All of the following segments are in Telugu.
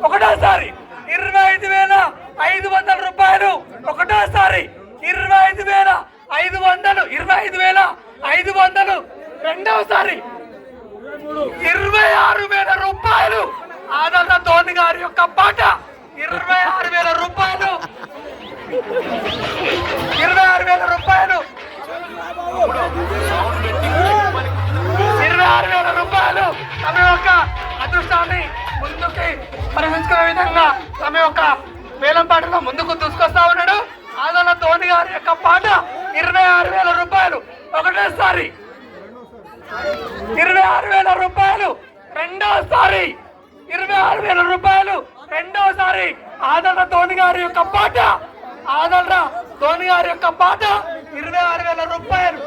ఒకటోసారి 25,500 రూపాయలు ఒకటోసారి 25,500 రెండవసారి 26,000 రూపాయలు ఆదరణ ధోని గారి యొక్క పాట 26,000 రూపాయలు 26,000 రూపాయలు 26,000 రూపాయలు తమ యొక్క అదృష్టాన్ని ముందుకి పరిహరించుకునే విధంగా తమ యొక్క వేలం పాటలో ముందుకు తీసుకొస్తా ఉన్నాడు. ఆదరణ ధోని గారి యొక్క పాట 26,000 రూపాయలు ఒకటోసారి 26,000 రూపాయలు రెండోసారి 26,000 రూపాయలు రెండోసారి ఆదరణ ధోని గారి యొక్క పాట 26,000 రూపాయలు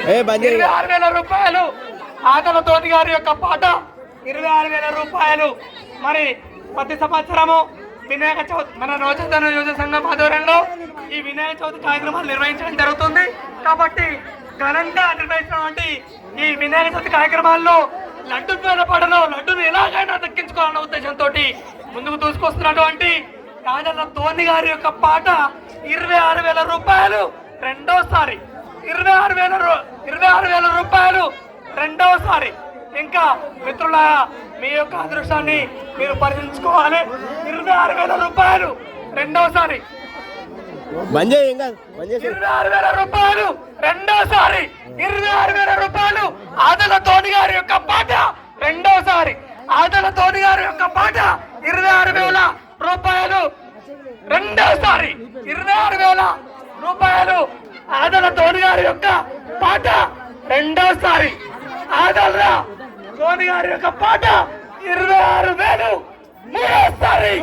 26,000 రూపాయలు ఆదరణ ధోని గారి యొక్క పాట 26,000 రూపాయలు. మరి ప్రతి సంవత్సరము వినాయక చవితి మన నవచైతన్య యువజన సంఘం ఆధ్వర్యంలో ఈ వినాయక చవితి కార్యక్రమాలు నిర్వహించడం జరుగుతుంది. కాబట్టి ఘనంగా నిర్వహించినటువంటి ఈ వినాయక చవితి కార్యక్రమాల్లో లడ్డు మీద పడలో లడ్డును ఎలాగైనా దక్కించుకోవాలన్న ఉద్దేశంతో ముందుకు దూసుకొస్తున్నటువంటి ఆదరణ ధోని గారి యొక్క పాట 26,000 రూపాయలు రెండోసారి 26,000 రూపాయలు రెండోసారి. ఇంకా మిత్రుల మీ యొక్క అదృష్టాన్ని మీరు పరిశీలించుకోవాలి. 26,000 రూపాయలు రెండోసారి 26,000 రూపాయలు రెండోసారి 26,000 రూపాయలు ఆదరణ ధోని గారి యొక్క పాట రెండోసారి ఆదరణ ధోని గారి యొక్క పాట 26,000 రూపాయలు రెండోసారి 26,000 రూపాయలు ఆదరణ ధోని గారి యొక్క పాట రెండోసారి ఆదరణ ధోని గారి యొక్క పాట 26,000 మూడోసారి